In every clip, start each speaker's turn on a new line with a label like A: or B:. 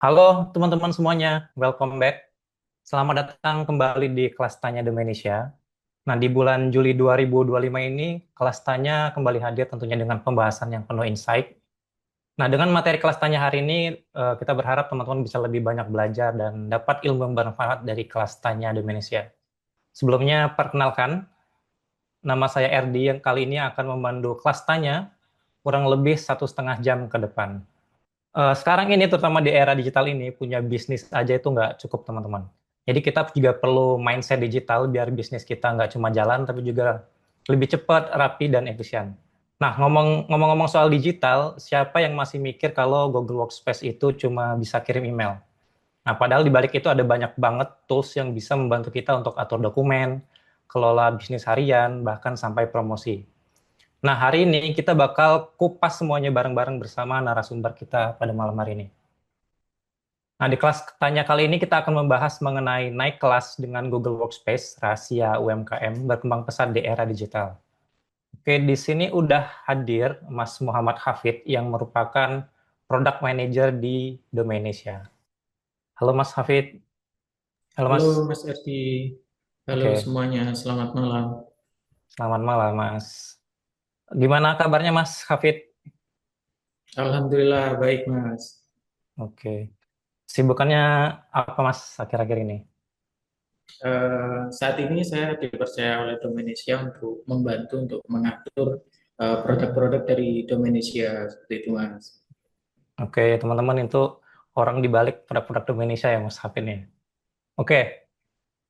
A: Halo teman-teman semuanya, welcome back. Selamat datang kembali di kelas Tanya Domenesia. Nah, di bulan Juli 2025 ini, kelas Tanya kembali hadir tentunya dengan pembahasan yang penuh insight. Nah, dengan materi kelas Tanya hari ini, kita berharap teman-teman bisa lebih banyak belajar dan dapat ilmu yang bermanfaat dari kelas Tanya Domenesia. Sebelumnya, perkenalkan, nama saya Erdi yang kali ini akan memandu kelas Tanya kurang lebih 1,5 jam ke depan. Sekarang ini terutama di era digital ini punya bisnis aja itu nggak cukup teman-teman. Jadi kita juga perlu mindset digital biar bisnis kita nggak cuma jalan tapi juga lebih cepat, rapi dan efisien. Nah, ngomong-ngomong soal digital, siapa yang masih mikir kalau Google Workspace itu cuma bisa kirim email? Nah, padahal di balik itu ada banyak banget tools yang bisa membantu kita untuk atur dokumen, kelola bisnis harian, bahkan sampai promosi. Nah, hari ini kita bakal kupas semuanya bareng-bareng bersama narasumber kita pada malam hari ini. Nah, di kelas tanya kali ini kita akan membahas mengenai naik kelas dengan Google Workspace, rahasia UMKM berkembang pesat di era digital. Oke, di sini udah hadir Mas Muhammad Hafid yang merupakan Product Manager di Domenesia. Halo Mas Hafid. Halo
B: Halo
A: Mas.
B: Mas Erdi, halo
A: Oke,
B: semuanya, selamat malam.
A: selamat malam Mas. Gimana kabarnya Mas Hafid?
B: Alhamdulillah baik Mas.
A: Oke. Sibukannya apa Mas akhir-akhir ini?
B: Saat ini saya dipercaya oleh Domenesia untuk membantu untuk mengatur produk-produk dari Domenesia seperti itu Mas.
A: Oke, teman-teman itu orang di balik produk-produk Domenesia ya Mas Hafid ya. Oke,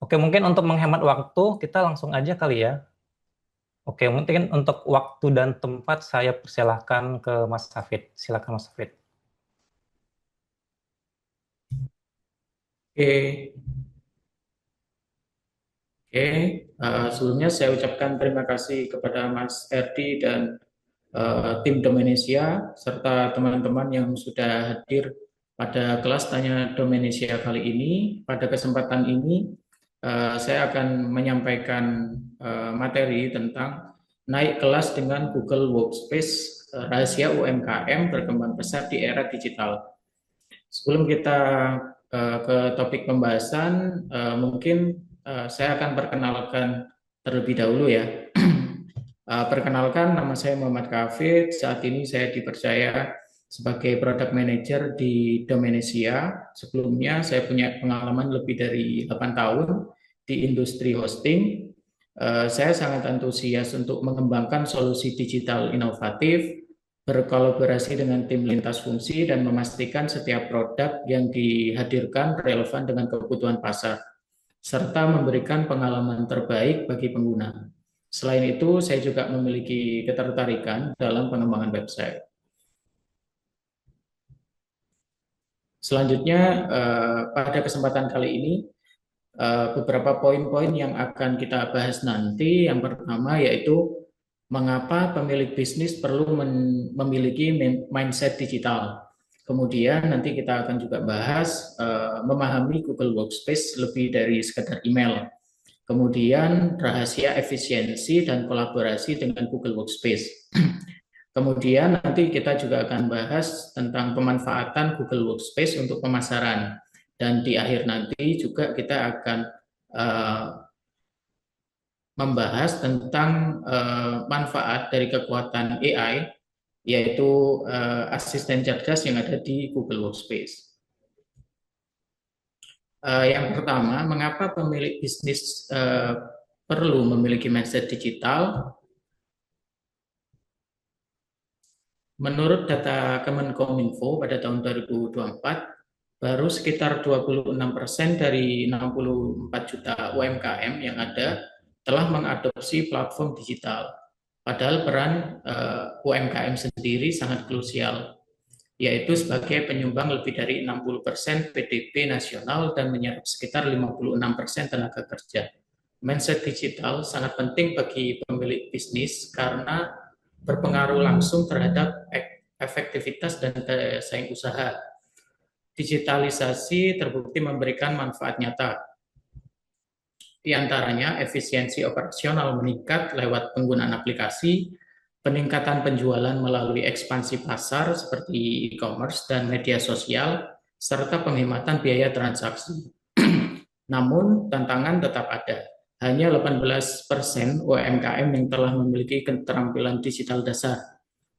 A: Oke, mungkin untuk menghemat waktu, kita langsung aja kali ya. Oke, mungkin untuk waktu dan tempat saya persilahkan ke Mas Hafid. Silakan Mas Hafid.
B: Oke, oke. Sebelumnya saya ucapkan terima kasih kepada Mas Erdi dan tim Domenesia serta teman-teman yang sudah hadir pada kelas Tanya Domenesia kali ini. Pada kesempatan ini, saya akan menyampaikan materi tentang naik kelas dengan Google Workspace, rahasia UMKM berkembang pesat di era digital. Sebelum kita ke topik pembahasan, mungkin saya akan perkenalkan terlebih dahulu ya. Perkenalkan, nama saya Muhammad Kafid. Saat ini saya dipercaya sebagai Product Manager di Domenesia. Sebelumnya saya punya pengalaman lebih dari 8 tahun di industri hosting. Saya sangat antusias untuk mengembangkan solusi digital inovatif, berkolaborasi dengan tim lintas fungsi, dan memastikan setiap produk yang dihadirkan relevan dengan kebutuhan pasar, serta memberikan pengalaman terbaik bagi pengguna. Selain itu, saya juga memiliki ketertarikan dalam pengembangan website. Selanjutnya, pada kesempatan kali ini, beberapa poin-poin yang akan kita bahas nanti. Yang pertama yaitu mengapa pemilik bisnis perlu memiliki mindset digital. Kemudian nanti kita akan juga bahas memahami Google Workspace lebih dari sekedar email. Kemudian rahasia efisiensi dan kolaborasi dengan Google Workspace. Kemudian nanti kita juga akan bahas tentang pemanfaatan Google Workspace untuk pemasaran. Dan di akhir nanti juga kita akan uh, membahas tentang manfaat dari kekuatan AI, yaitu asisten cerdas yang ada di Google Workspace. Yang pertama, mengapa pemilik bisnis perlu memiliki mindset digital? Menurut data Kemenkominfo pada tahun 2024, baru sekitar 26% dari 64 juta UMKM yang ada telah mengadopsi platform digital. Padahal peran UMKM sendiri sangat krusial, yaitu sebagai penyumbang lebih dari 60% PDB nasional dan menyerap sekitar 56% tenaga kerja. Mindset digital sangat penting bagi pemilik bisnis karena berpengaruh langsung terhadap efektivitas dan daya saing usaha. Digitalisasi terbukti memberikan manfaat nyata. Di antaranya efisiensi operasional meningkat lewat penggunaan aplikasi, peningkatan penjualan melalui ekspansi pasar seperti e-commerce dan media sosial, serta penghematan biaya transaksi. Namun, tantangan tetap ada. Hanya 18% UMKM yang telah memiliki keterampilan digital dasar,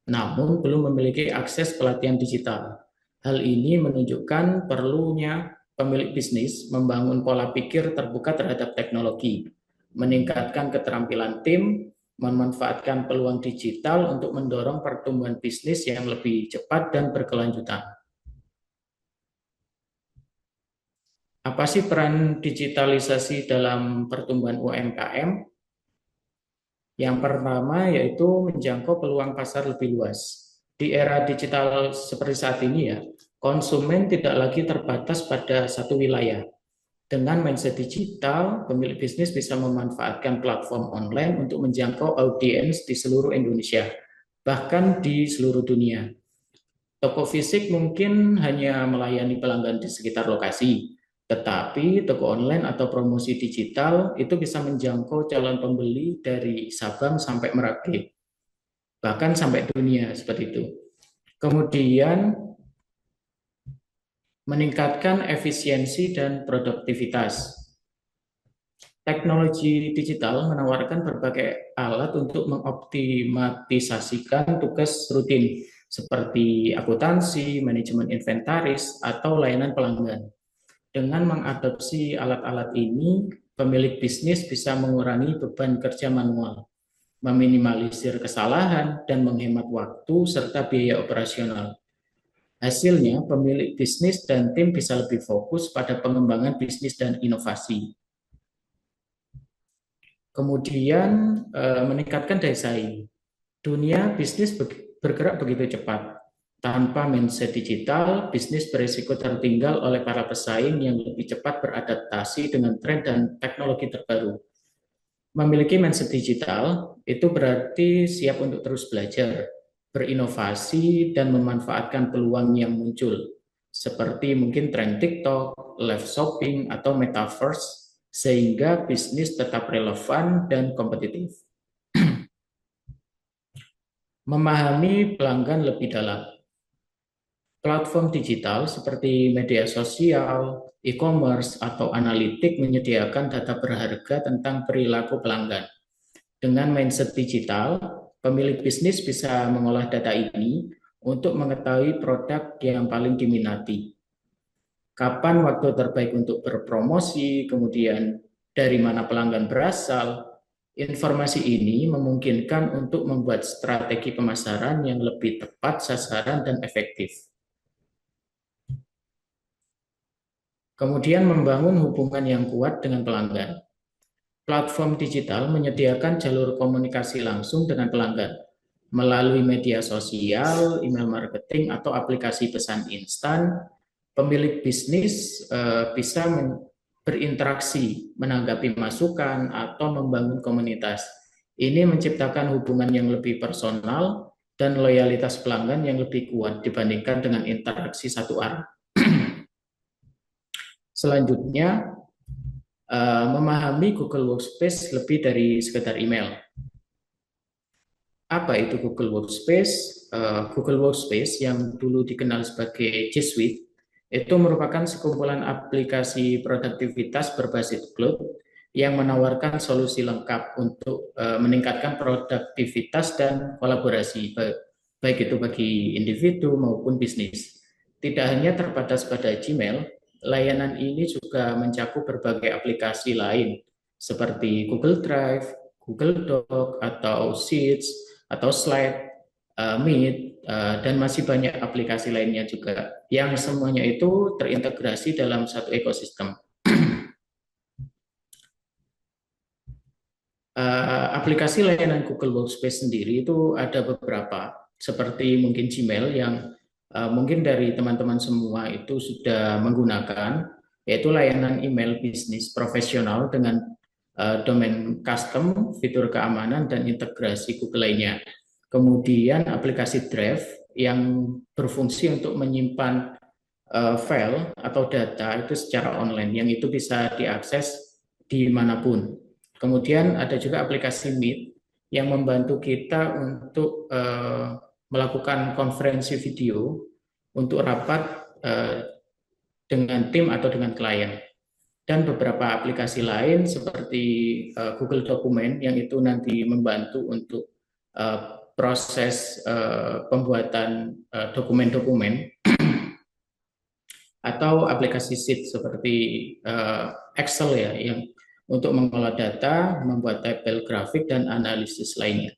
B: namun belum memiliki akses pelatihan digital. Hal ini menunjukkan perlunya pemilik bisnis membangun pola pikir terbuka terhadap teknologi, meningkatkan keterampilan tim, memanfaatkan peluang digital untuk mendorong pertumbuhan bisnis yang lebih cepat dan berkelanjutan. Apa sih peran digitalisasi dalam pertumbuhan UMKM? Yang pertama yaitu menjangkau peluang pasar lebih luas. Di era digital seperti saat ini ya, konsumen tidak lagi terbatas pada satu wilayah. Dengan mindset digital, pemilik bisnis bisa memanfaatkan platform online untuk menjangkau audiens di seluruh Indonesia, bahkan di seluruh dunia. Toko fisik mungkin hanya melayani pelanggan di sekitar lokasi, tetapi toko online atau promosi digital itu bisa menjangkau calon pembeli dari Sabang sampai Merauke, bahkan sampai dunia seperti itu. Kemudian meningkatkan efisiensi dan produktivitas. Teknologi digital menawarkan berbagai alat untuk mengoptimalisasikan tugas rutin seperti akuntansi, manajemen inventaris, atau layanan pelanggan. Dengan mengadopsi alat-alat ini, pemilik bisnis bisa mengurangi beban kerja manual, meminimalisir kesalahan, dan menghemat waktu serta biaya operasional. Hasilnya, pemilik bisnis dan tim bisa lebih fokus pada pengembangan bisnis dan inovasi. Kemudian meningkatkan daya saing. Dunia bisnis bergerak begitu cepat. Tanpa mindset digital, bisnis berisiko tertinggal oleh para pesaing yang lebih cepat beradaptasi dengan tren dan teknologi terbaru. Memiliki mindset digital itu berarti siap untuk terus belajar, berinovasi, dan memanfaatkan peluang yang muncul, seperti mungkin tren TikTok, live shopping, atau metaverse, sehingga bisnis tetap relevan dan kompetitif. Memahami pelanggan lebih dalam. Platform digital seperti media sosial, e-commerce, atau analitik menyediakan data berharga tentang perilaku pelanggan. Dengan mindset digital, pemilik bisnis bisa mengolah data ini untuk mengetahui produk yang paling diminati. Kapan waktu terbaik untuk berpromosi, kemudian dari mana pelanggan berasal. Informasi ini memungkinkan untuk membuat strategi pemasaran yang lebih tepat sasaran dan efektif. Kemudian membangun hubungan yang kuat dengan pelanggan. Platform digital menyediakan jalur komunikasi langsung dengan pelanggan melalui media sosial, email marketing, atau aplikasi pesan instan. Pemilik bisnis bisa berinteraksi, menanggapi masukan, atau membangun komunitas. Ini menciptakan hubungan yang lebih personal dan loyalitas pelanggan yang lebih kuat dibandingkan dengan interaksi satu arah. Selanjutnya, memahami Google Workspace lebih dari sekedar email. Apa itu Google Workspace? Google Workspace yang dulu dikenal sebagai G Suite itu merupakan sekumpulan aplikasi produktivitas berbasis cloud yang menawarkan solusi lengkap untuk meningkatkan produktivitas dan kolaborasi, baik itu bagi individu maupun bisnis. Tidak hanya terbatas pada Gmail, layanan ini juga mencakup berbagai aplikasi lain seperti Google Drive, Google Doc, atau Sheets, atau Slide, Meet, dan masih banyak aplikasi lainnya juga, yang semuanya itu terintegrasi dalam satu ekosistem. Aplikasi layanan Google Workspace sendiri itu ada beberapa, seperti mungkin Gmail yang mungkin dari teman-teman semua itu sudah menggunakan, yaitu layanan email bisnis profesional dengan domain custom, fitur keamanan, dan integrasi Google lainnya. Kemudian aplikasi Drive yang berfungsi untuk menyimpan file atau data itu secara online, yang itu bisa diakses dimanapun. Kemudian ada juga aplikasi Meet yang membantu kita untuk melakukan konferensi video untuk rapat dengan tim atau dengan klien. Dan beberapa aplikasi lain seperti Google Dokumen yang itu nanti membantu untuk proses pembuatan dokumen-dokumen, atau aplikasi sheet seperti Excel ya, yang untuk mengolah data, membuat tabel grafik, dan analisis lainnya.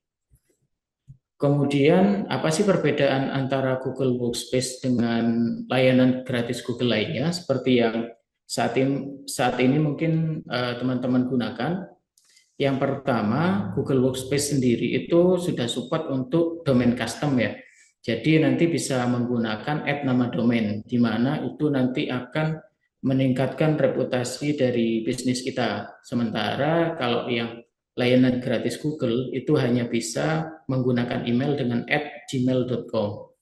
B: Kemudian, apa sih perbedaan antara Google Workspace dengan layanan gratis Google lainnya, seperti yang saat ini mungkin teman-teman gunakan? Yang pertama, Google Workspace sendiri itu sudah support untuk domain custom ya. Jadi nanti bisa menggunakan add nama domain, di mana itu nanti akan meningkatkan reputasi dari bisnis kita. Sementara kalau yang layanan gratis Google itu hanya bisa menggunakan email dengan @gmail.com.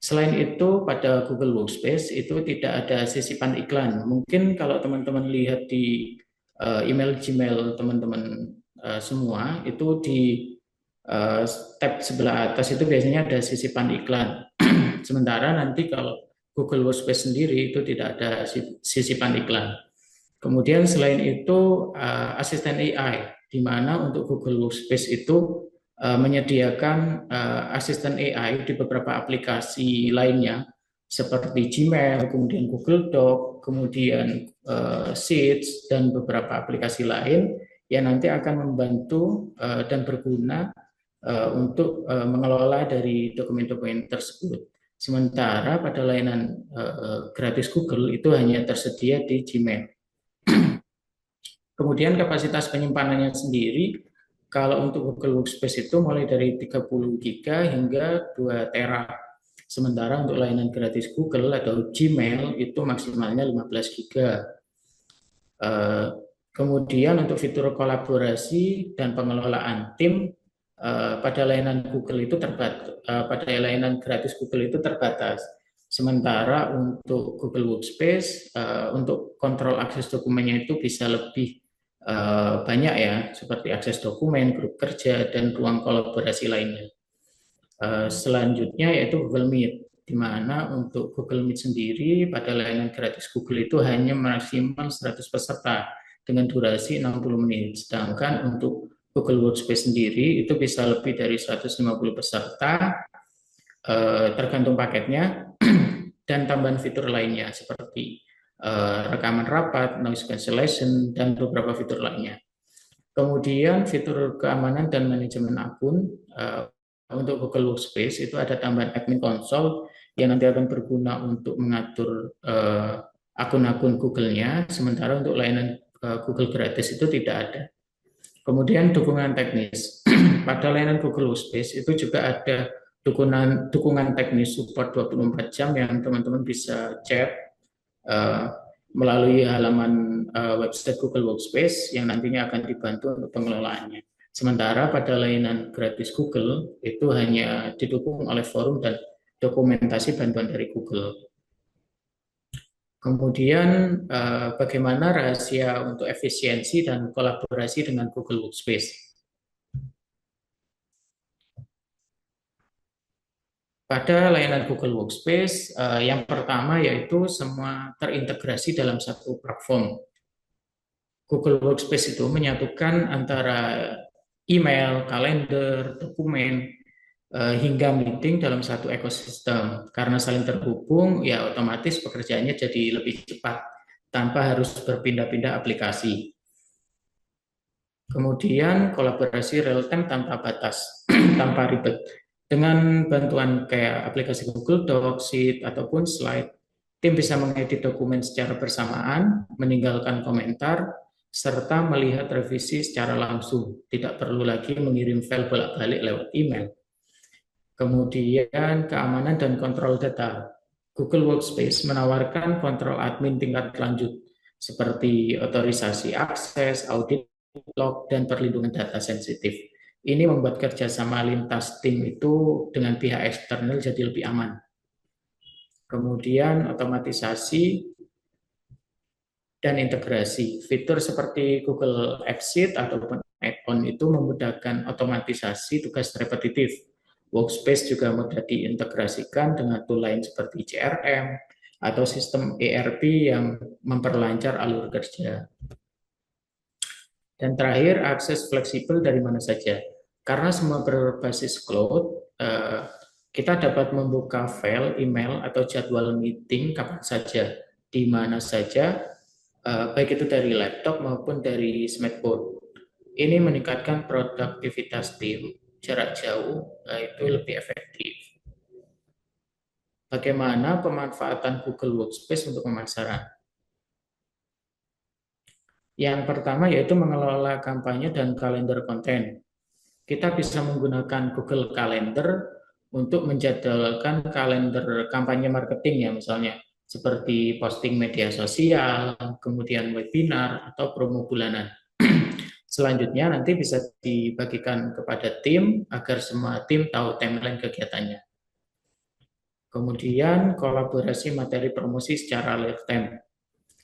B: Selain itu, pada Google Workspace itu tidak ada sisipan iklan. Mungkin kalau teman-teman lihat di email Gmail teman-teman semua, itu di tab sebelah atas itu biasanya ada sisipan iklan. Sementara nanti kalau Google Workspace sendiri itu tidak ada sisipan iklan. Kemudian selain itu asisten AI, di mana untuk Google Workspace itu menyediakan asisten AI di beberapa aplikasi lainnya seperti Gmail, kemudian Google Doc, kemudian Sheets, dan beberapa aplikasi lain yang nanti akan membantu dan berguna untuk mengelola dari dokumen-dokumen tersebut. Sementara pada layanan gratis Google itu hanya tersedia di Gmail. Kemudian kapasitas penyimpanannya sendiri, kalau untuk Google Workspace itu mulai dari 30 GB hingga 2 tera. Sementara untuk layanan gratis Google atau Gmail itu maksimalnya 15 GB. Kemudian untuk fitur kolaborasi dan pengelolaan tim pada layanan Google itu pada layanan gratis Google itu terbatas. Sementara untuk Google Workspace untuk kontrol akses dokumennya itu bisa lebih banyak ya, seperti akses dokumen, grup kerja, dan ruang kolaborasi lainnya. Selanjutnya yaitu Google Meet, di mana untuk Google Meet sendiri pada layanan gratis Google itu hanya maksimal 100 peserta dengan durasi 60 menit. Sedangkan untuk Google Workspace sendiri itu bisa lebih dari 150 peserta tergantung paketnya dan tambahan fitur lainnya seperti rekaman rapat, noise cancellation, dan beberapa fitur lainnya. Kemudian fitur keamanan dan manajemen akun untuk Google Workspace itu ada tambahan admin console yang nanti akan berguna untuk mengatur akun-akun Google-nya, sementara untuk layanan Google gratis itu tidak ada. Kemudian dukungan teknis. Pada layanan Google Workspace itu juga ada dukungan teknis support 24 jam yang teman-teman bisa chat melalui halaman website Google Workspace yang nantinya akan dibantu untuk pengelolaannya. Sementara pada layanan gratis Google itu hanya didukung oleh forum dan dokumentasi bantuan dari Google. Kemudian bagaimana rahasia untuk efisiensi dan kolaborasi dengan Google Workspace? Pada layanan Google Workspace, yang pertama yaitu semua terintegrasi dalam satu platform. Google Workspace itu menyatukan antara email, kalender, dokumen, hingga meeting dalam satu ekosistem. Karena saling terhubung, ya otomatis pekerjaannya jadi lebih cepat tanpa harus berpindah-pindah aplikasi. Kemudian kolaborasi real time tanpa batas, tanpa ribet. Dengan bantuan kayak aplikasi Google Docs, Sheet, ataupun Slide, tim bisa mengedit dokumen secara bersamaan, meninggalkan komentar, serta melihat revisi secara langsung. Tidak perlu lagi mengirim file bolak-balik lewat email. Kemudian keamanan dan kontrol data. Google Workspace menawarkan kontrol admin tingkat lanjut seperti otorisasi akses, audit log, dan perlindungan data sensitif. Ini membuat kerjasama lintas tim itu dengan pihak eksternal jadi lebih aman. Kemudian otomatisasi dan integrasi. Fitur seperti Google Apps Sheet ataupun add-on itu memudahkan otomatisasi tugas repetitif. Workspace juga mudah diintegrasikan dengan tool lain seperti CRM, atau sistem ERP yang memperlancar alur kerja. Dan terakhir, akses fleksibel dari mana saja. Karena semua berbasis cloud, kita dapat membuka file, email, atau jadwal meeting kapan saja, di mana saja, baik itu dari laptop maupun dari smartphone. Ini meningkatkan produktivitas tim jarak jauh, itu lebih efektif. Bagaimana pemanfaatan Google Workspace untuk pemasaran? Yang pertama yaitu mengelola kampanye dan kalender konten. Kita bisa menggunakan Google Calendar untuk menjadwalkan kalender kampanye marketing ya misalnya, seperti posting media sosial, kemudian webinar, atau promo bulanan. Selanjutnya nanti bisa dibagikan kepada tim agar semua tim tahu timeline kegiatannya. Kemudian kolaborasi materi promosi secara real time.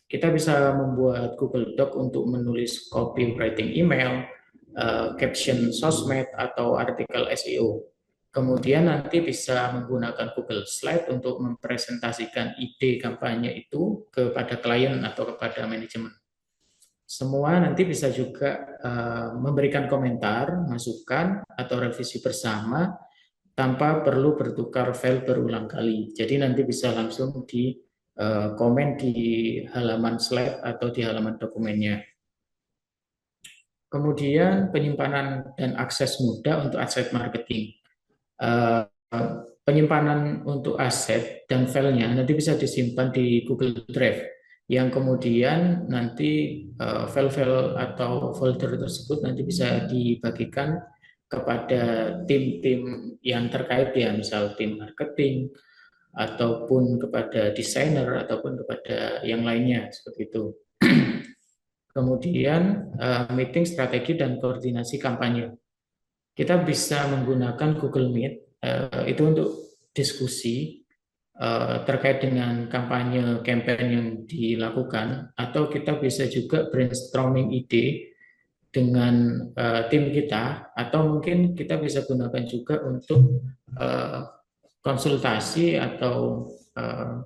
B: Kita bisa membuat Google Doc untuk menulis copywriting email, caption sosmed, atau artikel SEO. Kemudian nanti bisa menggunakan Google Slide untuk mempresentasikan ide kampanye itu kepada klien atau kepada manajemen. Semua nanti bisa juga memberikan komentar, masukan, atau revisi bersama tanpa perlu bertukar file berulang kali. Jadi nanti bisa langsung di komen di halaman slide atau di halaman dokumennya. Kemudian penyimpanan dan akses mudah untuk aset marketing. Penyimpanan untuk aset dan filenya nanti bisa disimpan di Google Drive, yang kemudian nanti file-file atau folder tersebut nanti bisa dibagikan kepada tim-tim yang terkait ya, misal tim marketing, ataupun kepada desainer, ataupun kepada yang lainnya, seperti itu. Kemudian meeting strategi dan koordinasi kampanye. Kita bisa menggunakan Google Meet itu untuk diskusi terkait dengan kampanye campaign yang dilakukan, atau kita bisa juga brainstorming ide dengan tim kita, atau mungkin kita bisa gunakan juga untuk konsultasi atau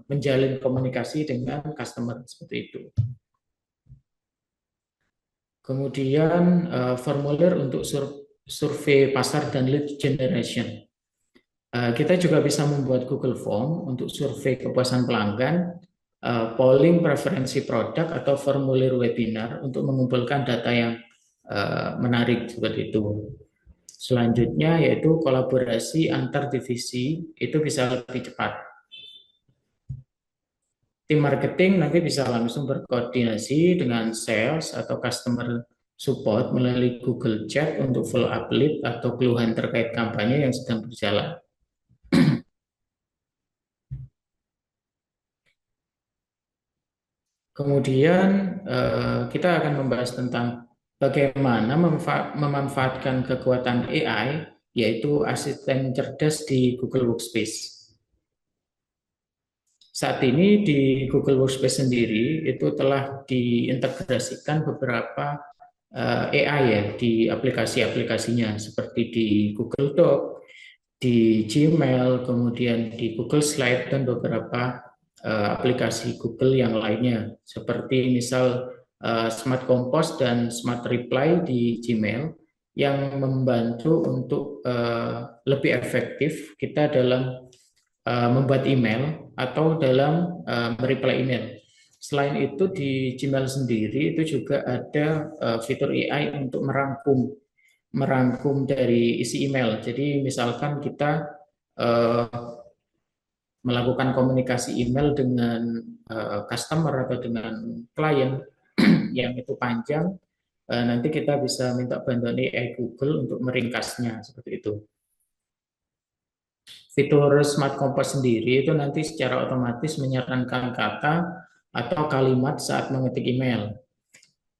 B: menjalin komunikasi dengan customer, seperti itu. Kemudian formulir untuk survei pasar dan lead generation. Kita juga bisa membuat Google Form untuk survei kepuasan pelanggan, polling preferensi produk, atau formulir webinar untuk mengumpulkan data yang menarik, seperti itu. Selanjutnya yaitu kolaborasi antar divisi, itu bisa lebih cepat. Tim marketing nanti bisa langsung berkoordinasi dengan sales atau customer support melalui Google Chat untuk follow up lead atau keluhan terkait kampanye yang sedang berjalan. Kemudian kita akan membahas tentang bagaimana memanfaatkan kekuatan AI, yaitu asisten cerdas di Google Workspace. Saat ini di Google Workspace sendiri itu telah diintegrasikan beberapa AI ya di aplikasi-aplikasinya, seperti di Google Doc, di Gmail, kemudian di Google Slide, dan beberapa aplikasi Google yang lainnya, seperti misal Smart Compose dan Smart Reply di Gmail, yang membantu untuk lebih efektif kita dalam membuat email atau dalam mereply email. Selain itu di Gmail sendiri itu juga ada fitur AI untuk merangkum dari isi email. Jadi misalkan kita melakukan komunikasi email dengan customer atau dengan klien yang itu panjang, nanti kita bisa minta bantuan AI Google untuk meringkasnya, seperti itu. Fitur Smart Compose sendiri itu nanti secara otomatis menyarankan kata atau kalimat saat mengetik email.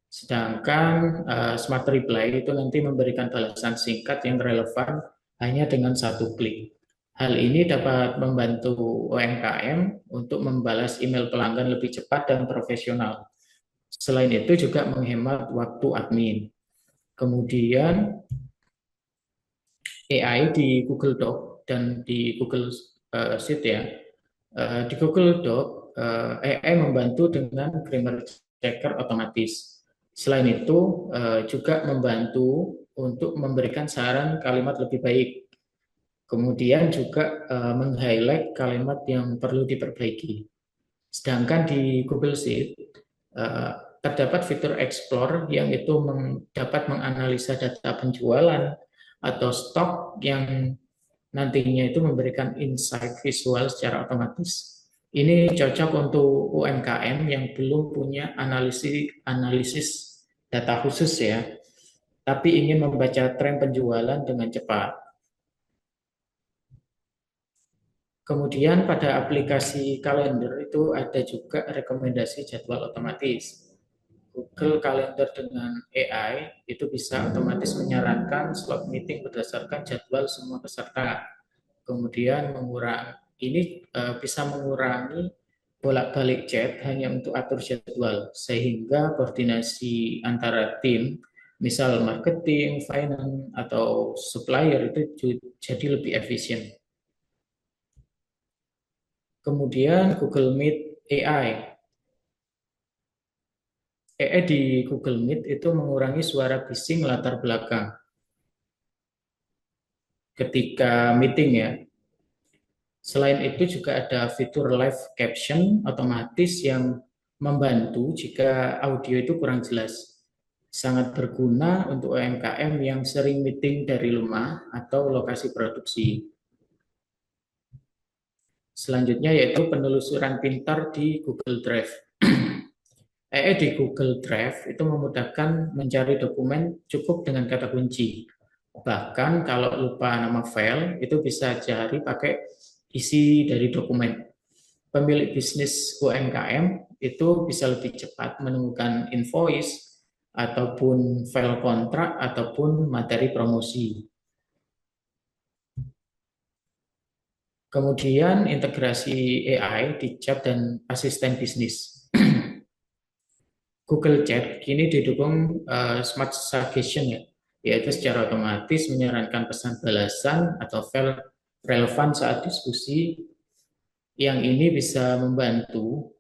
B: Sedangkan Smart Reply itu nanti memberikan balasan singkat yang relevan hanya dengan satu klik. Hal ini dapat membantu UMKM untuk membalas email pelanggan lebih cepat dan profesional. Selain itu juga menghemat waktu admin. Kemudian AI di Google Doc dan di Google Sheet ya. Di Google Doc AI membantu dengan grammar checker otomatis. Selain itu, juga membantu untuk memberikan saran kalimat lebih baik. Kemudian juga meng-highlight kalimat yang perlu diperbaiki. Sedangkan di Google Sheet terdapat fitur Explore yang itu dapat menganalisa data penjualan atau stok yang nantinya itu memberikan insight visual secara otomatis. Ini cocok untuk UMKM yang belum punya analisis data khusus ya, tapi ingin membaca tren penjualan dengan cepat. Kemudian pada aplikasi kalender itu ada juga rekomendasi jadwal otomatis. Google Calendar dengan AI itu bisa otomatis menyarankan slot meeting berdasarkan jadwal semua peserta. Kemudian bisa mengurangi bolak-balik chat hanya untuk atur jadwal, sehingga koordinasi antara tim, misal marketing, finance, atau supplier itu jadi lebih efisien. Kemudian Google Meet AI. AI di Google Meet itu mengurangi suara bising latar belakang ketika meeting ya. Selain itu juga ada fitur live caption otomatis yang membantu jika audio itu kurang jelas. Sangat berguna untuk UMKM yang sering meeting dari rumah atau lokasi produksi. Selanjutnya yaitu penelusuran pintar di Google Drive. AI di Google Drive itu memudahkan mencari dokumen cukup dengan kata kunci. Bahkan kalau lupa nama file, itu bisa cari pakai isi dari dokumen. Pemilik bisnis UMKM itu bisa lebih cepat menemukan invoice ataupun file kontrak ataupun materi promosi. Kemudian integrasi AI di chat dan asisten bisnis. Google Chat kini didukung Smart Suggestion ya, yaitu secara otomatis menyarankan pesan balasan atau file relevan saat diskusi. Yang ini bisa membantu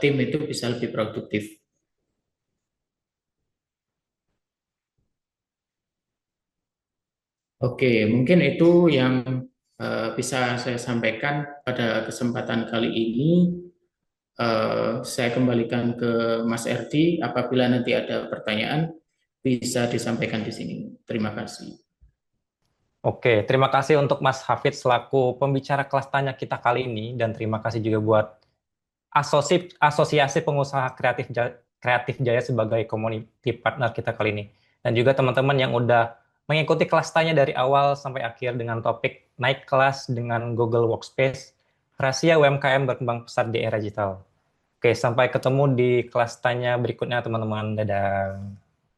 B: tim itu bisa lebih produktif. Oke, mungkin itu yang bisa saya sampaikan pada kesempatan kali ini. Saya kembalikan ke Mas Erdi. Apabila nanti ada pertanyaan, bisa disampaikan di sini. Terima kasih.
A: Oke, terima kasih untuk Mas Hafid selaku pembicara kelas tanya kita kali ini, dan terima kasih juga buat Asosiasi Pengusaha Kreatif Jaya sebagai community partner kita kali ini. Dan juga teman-teman yang udah mengikuti kelas tanya dari awal sampai akhir dengan topik naik kelas dengan Google Workspace, rahasia UMKM berkembang pesat di era digital. Oke, sampai ketemu di kelas tanya berikutnya teman-teman. Dadah.